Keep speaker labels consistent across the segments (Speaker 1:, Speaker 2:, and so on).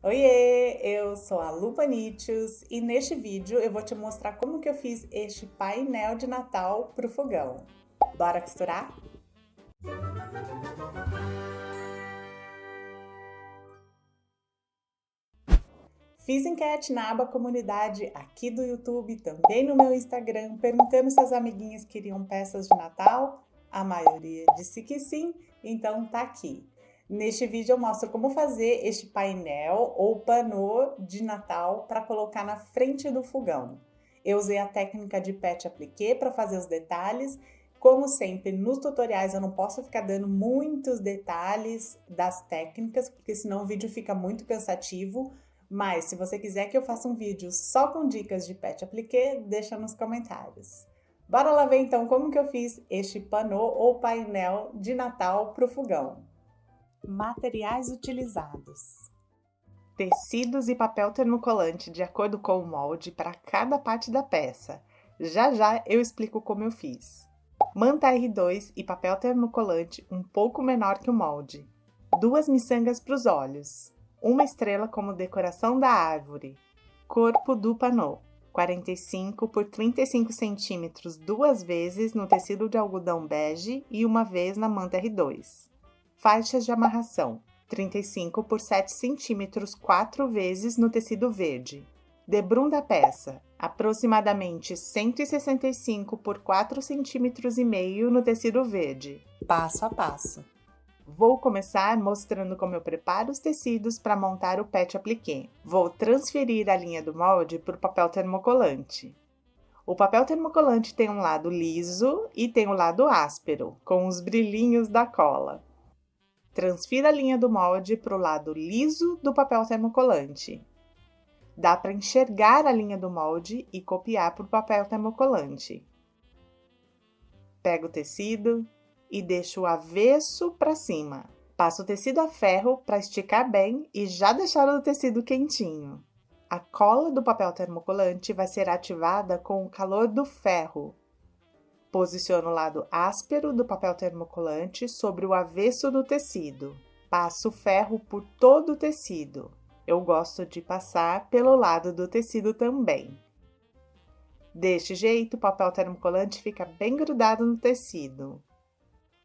Speaker 1: Oiê, eu sou a Lu Panitius e neste vídeo eu vou te mostrar como que eu fiz este painel de Natal pro fogão. Bora costurar? Fiz enquete na aba comunidade aqui do YouTube, também no meu Instagram, perguntando se as amiguinhas queriam peças de Natal. A maioria disse que sim, então tá aqui. Neste vídeo eu mostro como fazer este painel ou panô de Natal para colocar na frente do fogão. Eu usei a técnica de pet appliqué para fazer os detalhes. Como sempre, nos tutoriais eu não posso ficar dando muitos detalhes das técnicas, porque senão o vídeo fica muito cansativo. Mas se você quiser que eu faça um vídeo só com dicas de pet appliqué, deixa nos comentários. Bora lá ver então como que eu fiz este panô ou painel de Natal para o fogão. Materiais utilizados: tecidos e papel termocolante de acordo com o molde para cada parte da peça. Já já eu explico como eu fiz. Manta R2 e papel termocolante um pouco menor que o molde. 2 miçangas para os olhos. Uma estrela como decoração da árvore. Corpo do panô. 45 por 35 centímetros 2 vezes no tecido de algodão bege e uma vez na manta R2. Faixas de amarração. 35 por 7 centímetros 4 vezes no tecido verde. Debrum da peça. Aproximadamente 165 por 4 centímetros e meio no tecido verde. Passo a passo. Vou começar mostrando como eu preparo os tecidos para montar o pet appliqué. Vou transferir a linha do molde para o papel termocolante. O papel termocolante tem um lado liso e tem um lado áspero, com os brilhinhos da cola. Transfira a linha do molde para o lado liso do papel termocolante. Dá para enxergar a linha do molde e copiar para o papel termocolante. Pego o tecido e deixo o avesso para cima. Passo o tecido a ferro para esticar bem e já deixar o tecido quentinho. A cola do papel termocolante vai ser ativada com o calor do ferro. Posiciono o lado áspero do papel termocolante sobre o avesso do tecido. Passo o ferro por todo o tecido. Eu gosto de passar pelo lado do tecido também. Deste jeito, o papel termocolante fica bem grudado no tecido.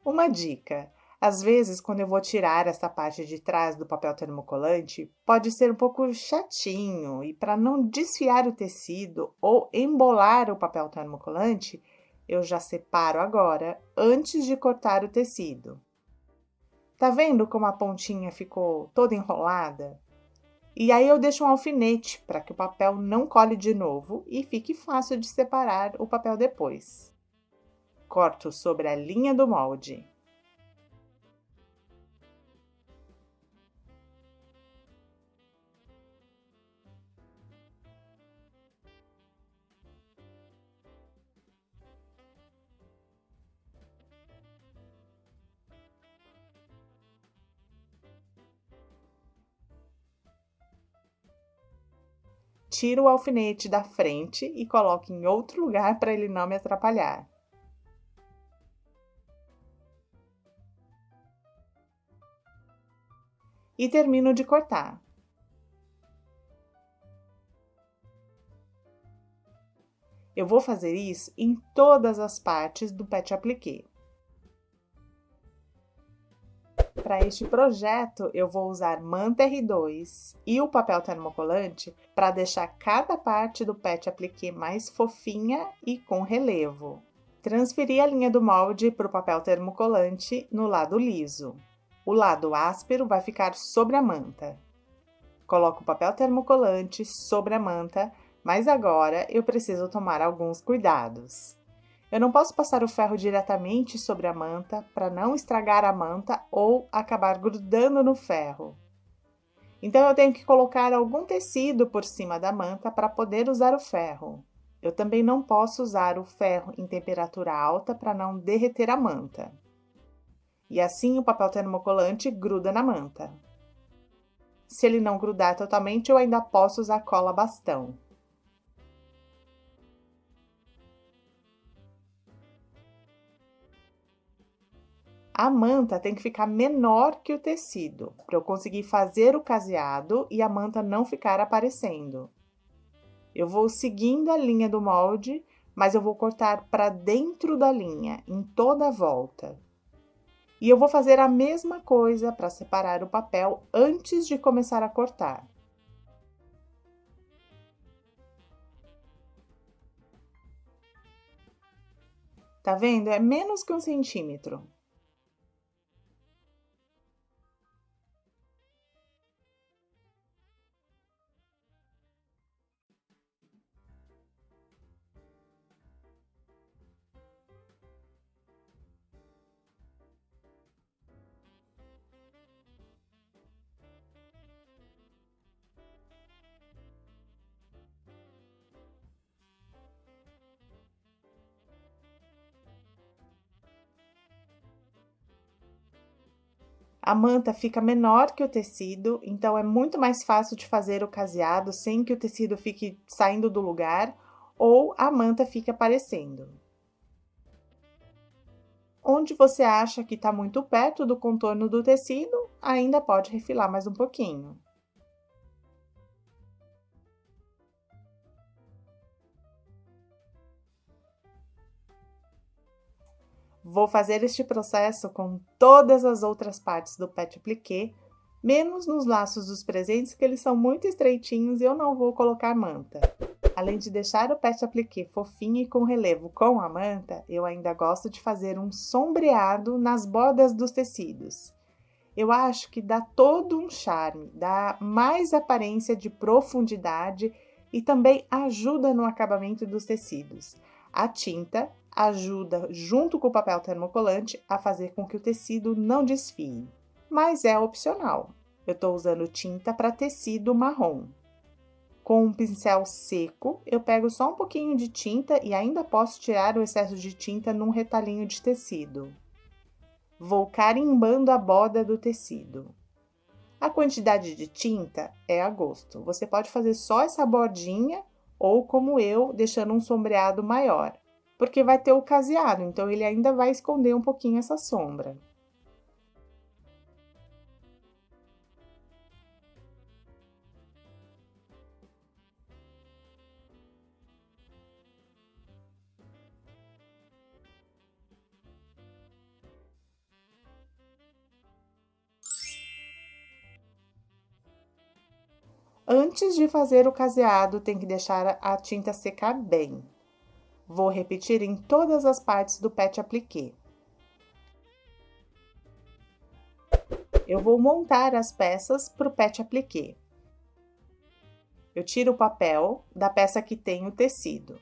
Speaker 1: Uma dica: às vezes, quando eu vou tirar essa parte de trás do papel termocolante, pode ser um pouco chatinho e para não desfiar o tecido ou embolar o papel termocolante, eu já separo agora, antes de cortar o tecido. Tá vendo como a pontinha ficou toda enrolada? E aí eu deixo um alfinete para que o papel não cole de novo e fique fácil de separar o papel depois. Corto sobre a linha do molde. Tiro o alfinete da frente e coloco em outro lugar para ele não me atrapalhar. E termino de cortar. Eu vou fazer isso em todas as partes do pet appliqué. Para este projeto, eu vou usar manta R2 e o papel termocolante para deixar cada parte do pet appliqué mais fofinha e com relevo. Transferi a linha do molde para o papel termocolante no lado liso. O lado áspero vai ficar sobre a manta. Coloco o papel termocolante sobre a manta, mas agora eu preciso tomar alguns cuidados. Eu não posso passar o ferro diretamente sobre a manta para não estragar a manta ou acabar grudando no ferro. Então eu tenho que colocar algum tecido por cima da manta para poder usar o ferro. Eu também não posso usar o ferro em temperatura alta para não derreter a manta. E assim o papel termocolante gruda na manta. Se ele não grudar totalmente, eu ainda posso usar cola bastão. A manta tem que ficar menor que o tecido, para eu conseguir fazer o caseado e a manta não ficar aparecendo. Eu vou seguindo a linha do molde, mas eu vou cortar para dentro da linha, em toda a volta. E eu vou fazer a mesma coisa para separar o papel antes de começar a cortar. Tá vendo? É menos que 1 centímetro. A manta fica menor que o tecido, então é muito mais fácil de fazer o caseado sem que o tecido fique saindo do lugar ou a manta fique aparecendo. Onde você acha que está muito perto do contorno do tecido, ainda pode refilar mais um pouquinho. Vou fazer este processo com todas as outras partes do pet appliqué, menos nos laços dos presentes, que eles são muito estreitinhos e eu não vou colocar manta. Além de deixar o pet appliqué fofinho e com relevo com a manta, eu ainda gosto de fazer um sombreado nas bordas dos tecidos. Eu acho que dá todo um charme, dá mais aparência de profundidade e também ajuda no acabamento dos tecidos. A tinta ajuda, junto com o papel termocolante, a fazer com que o tecido não desfie, mas é opcional. Eu estou usando tinta para tecido marrom. Com um pincel seco, eu pego só um pouquinho de tinta e ainda posso tirar o excesso de tinta num retalhinho de tecido. Vou carimbando a borda do tecido. A quantidade de tinta é a gosto. Você pode fazer só essa bordinha ou, como eu, deixando um sombreado maior, porque vai ter o caseado, então ele ainda vai esconder um pouquinho essa sombra. Antes de fazer o caseado, tem que deixar a tinta secar bem. Vou repetir em todas as partes do pet appliqué. Eu vou montar as peças para o pet appliqué. Eu tiro o papel da peça que tem o tecido.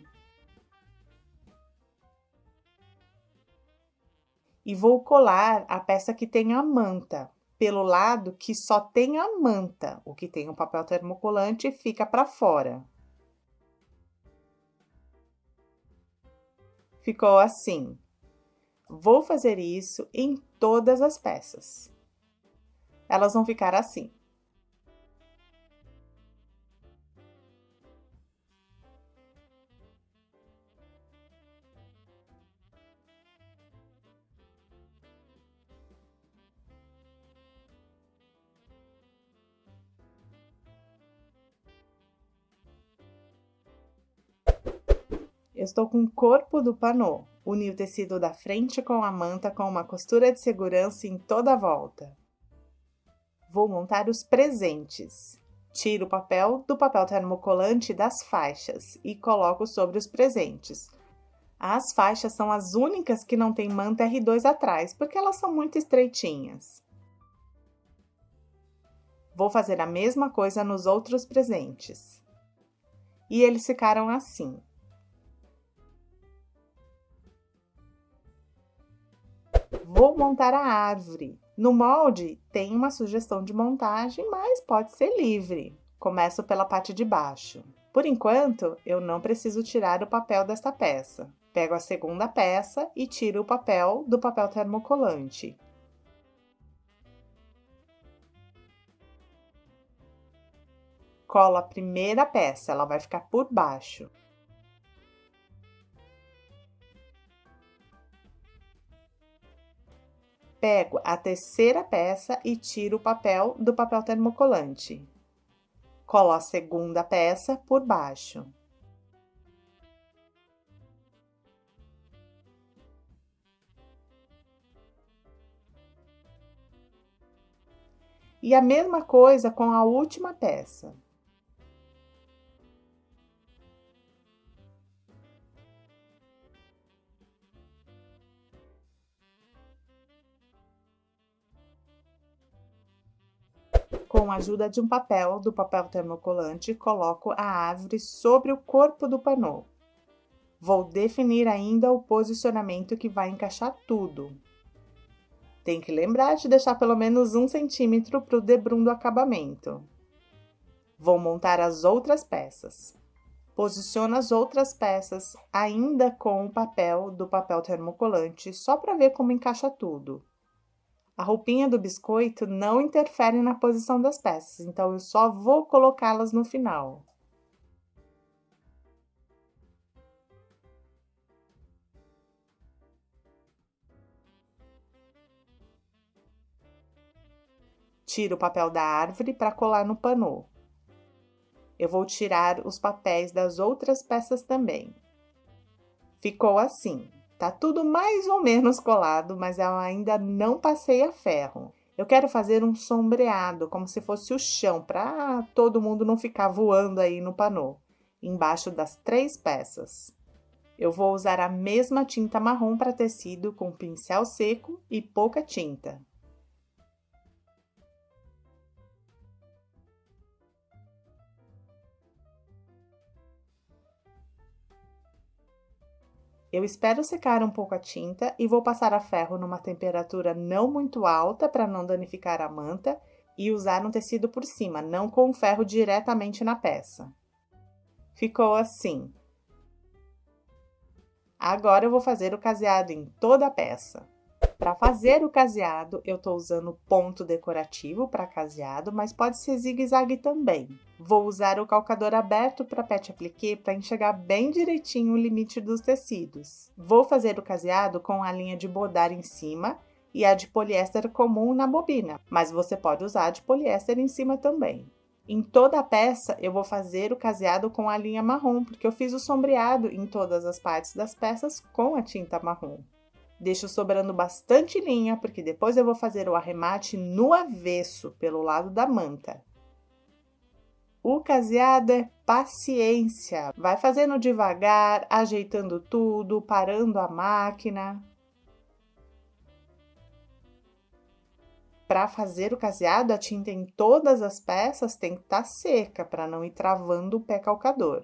Speaker 1: E vou colar a peça que tem a manta, pelo lado que só tem a manta. O que tem o papel termocolante fica para fora. Ficou assim. Vou fazer isso em todas as peças. Elas vão ficar assim. Eu estou com o corpo do panô. Uni o tecido da frente com a manta com uma costura de segurança em toda a volta. Vou montar os presentes. Tiro o papel do papel termocolante das faixas e coloco sobre os presentes. As faixas são as únicas que não tem manta R2 atrás, porque elas são muito estreitinhas. Vou fazer a mesma coisa nos outros presentes. E eles ficaram assim. Vou montar a árvore. No molde tem uma sugestão de montagem, mas pode ser livre. Começo pela parte de baixo. Por enquanto, eu não preciso tirar o papel desta peça. Pego a segunda peça e tiro o papel do papel termocolante. Colo a primeira peça, ela vai ficar por baixo. Pego a terceira peça e tiro o papel do papel termocolante. Colo a segunda peça por baixo. E a mesma coisa com a última peça. Com a ajuda de um papel, do papel termocolante, coloco a árvore sobre o corpo do panô. Vou definir ainda o posicionamento que vai encaixar tudo. Tem que lembrar de deixar pelo menos 1 centímetro para o debrum do acabamento. Vou montar as outras peças. Posiciono as outras peças ainda com o papel do papel termocolante, só para ver como encaixa tudo. A roupinha do biscoito não interfere na posição das peças, então eu só vou colocá-las no final. Tiro o papel da árvore para colar no panô. Eu vou tirar os papéis das outras peças também. Ficou assim. Tá tudo mais ou menos colado, mas eu ainda não passei a ferro. Eu quero fazer um sombreado, como se fosse o chão, para todo mundo não ficar voando aí no panô, embaixo das 3 peças. Eu vou usar a mesma tinta marrom para tecido com pincel seco e pouca tinta. Eu espero secar um pouco a tinta e vou passar a ferro numa temperatura não muito alta para não danificar a manta e usar um tecido por cima, não com o ferro diretamente na peça. Ficou assim. Agora eu vou fazer o caseado em toda a peça. Para fazer o caseado, eu estou usando ponto decorativo para caseado, mas pode ser zigue-zague também. Vou usar o calcador aberto para pet appliqué para enxergar bem direitinho o limite dos tecidos. Vou fazer o caseado com a linha de bordar em cima e a de poliéster comum na bobina, mas você pode usar a de poliéster em cima também. Em toda a peça, eu vou fazer o caseado com a linha marrom, porque eu fiz o sombreado em todas as partes das peças com a tinta marrom. Deixo sobrando bastante linha, porque depois eu vou fazer o arremate no avesso, pelo lado da manta. O caseado é paciência. Vai fazendo devagar, ajeitando tudo, parando a máquina. Para fazer o caseado, a tinta em todas as peças tem que estar seca, para não ir travando o pé calcador.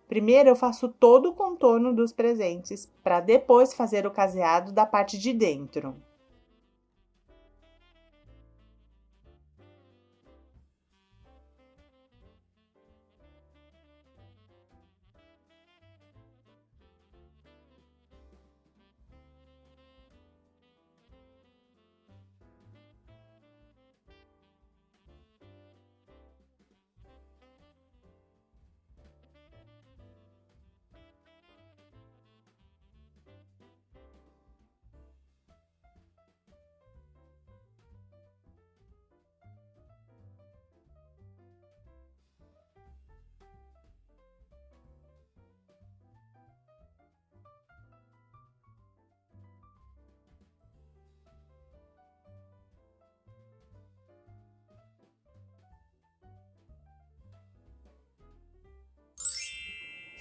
Speaker 1: Primeiro eu faço todo o contorno dos presentes, para depois fazer o caseado da parte de dentro.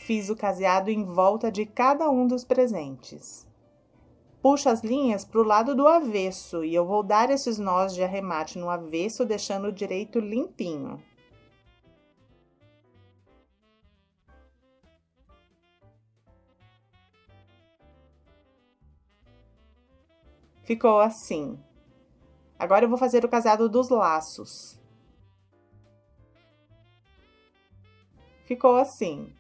Speaker 1: Fiz o caseado em volta de cada um dos presentes. Puxo as linhas para o lado do avesso e eu vou dar esses nós de arremate no avesso, deixando o direito limpinho. Ficou assim. Agora eu vou fazer o caseado dos laços. Ficou assim.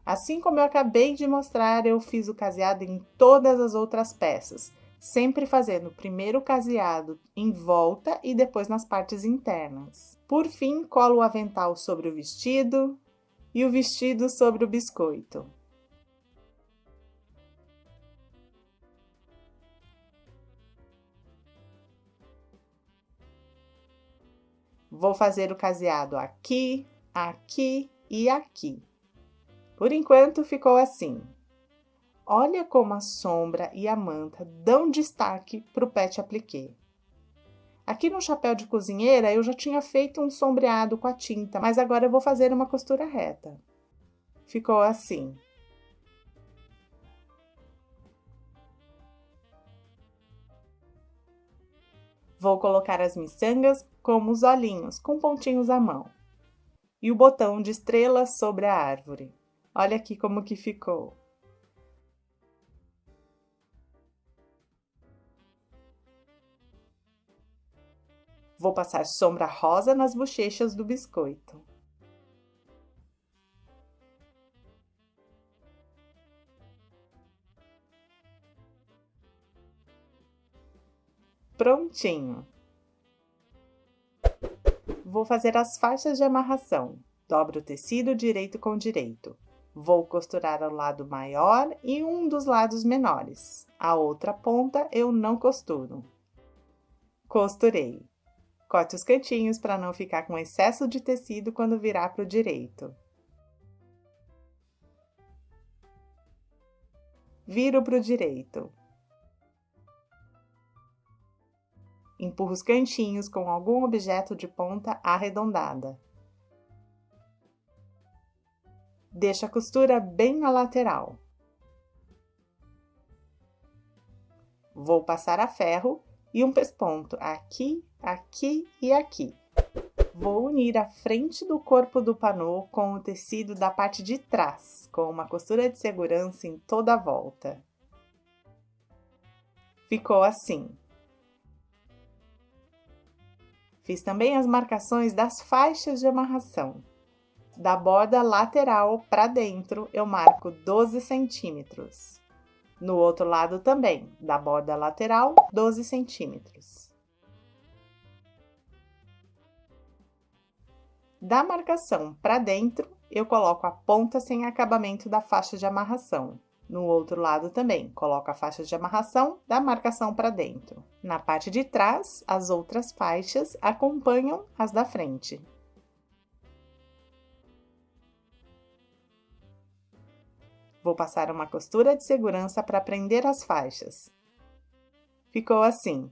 Speaker 1: Assim como eu acabei de mostrar, eu fiz o caseado em todas as outras peças, sempre fazendo primeiro o caseado em volta e depois nas partes internas. Por fim, colo o avental sobre o vestido e o vestido sobre o biscoito. Vou fazer o caseado aqui, aqui e aqui. Por enquanto ficou assim. Olha como a sombra e a manta dão destaque para o pet appliqué. Aqui no chapéu de cozinheira eu já tinha feito um sombreado com a tinta, mas agora eu vou fazer uma costura reta. Ficou assim. Vou colocar as miçangas como os olhinhos, com pontinhos à mão. E o botão de estrela sobre a árvore. Olha aqui como que ficou. Vou passar sombra rosa nas bochechas do biscoito. Prontinho! Vou fazer as faixas de amarração. Dobro o tecido direito com direito. Vou costurar o lado maior e um dos lados menores. A outra ponta eu não costuro. Costurei. Corte os cantinhos para não ficar com excesso de tecido quando virar para o direito. Viro para o direito. Empurro os cantinhos com algum objeto de ponta arredondada. Deixo a costura bem na lateral. Vou passar a ferro e um pesponto aqui, aqui e aqui. Vou unir a frente do corpo do panô com o tecido da parte de trás, com uma costura de segurança em toda a volta. Ficou assim. Fiz também as marcações das faixas de amarração. Da borda lateral para dentro, eu marco 12 centímetros. No outro lado também, da borda lateral, 12 centímetros. Da marcação para dentro, eu coloco a ponta sem acabamento da faixa de amarração. No outro lado também, coloco a faixa de amarração da marcação para dentro. Na parte de trás, as outras faixas acompanham as da frente. Vou passar uma costura de segurança para prender as faixas. Ficou assim.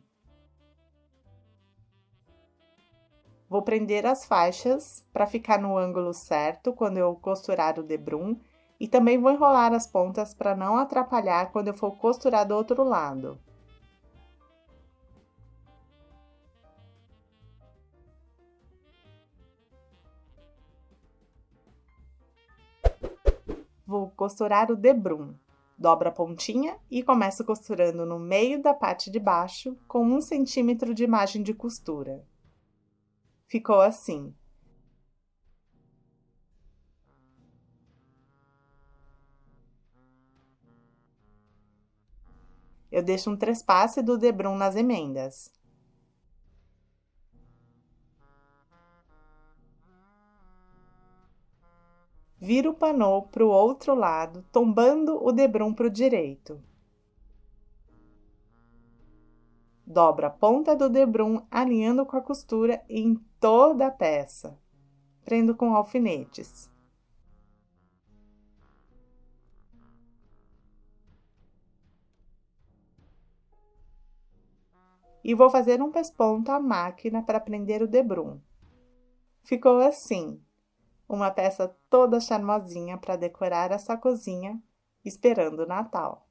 Speaker 1: Vou prender as faixas para ficar no ângulo certo quando eu costurar o debrum e também vou enrolar as pontas para não atrapalhar quando eu for costurar do outro lado. Vou costurar o debrum. Dobro a pontinha e começo costurando no meio da parte de baixo com 1 centímetro de margem de costura. Ficou assim. Eu deixo um trespasse do debrum nas emendas. Viro o panô para o outro lado, tombando o debrum para o direito. Dobro a ponta do debrum, alinhando com a costura em toda a peça. Prendo com alfinetes. E vou fazer um pesponto à máquina para prender o debrum. Ficou assim, uma peça toda charmosinha para decorar essa cozinha, esperando o Natal.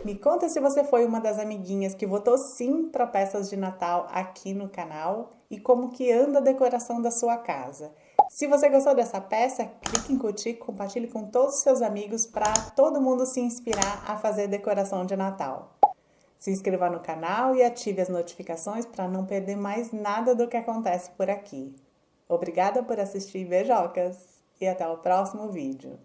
Speaker 1: Me conta se você foi uma das amiguinhas que votou sim para peças de Natal aqui no canal e como que anda a decoração da sua casa. Se você gostou dessa peça, clique em curtir, compartilhe com todos os seus amigos para todo mundo se inspirar a fazer decoração de Natal. Se inscreva no canal e ative as notificações para não perder mais nada do que acontece por aqui. Obrigada por assistir, beijocas! E até o próximo vídeo.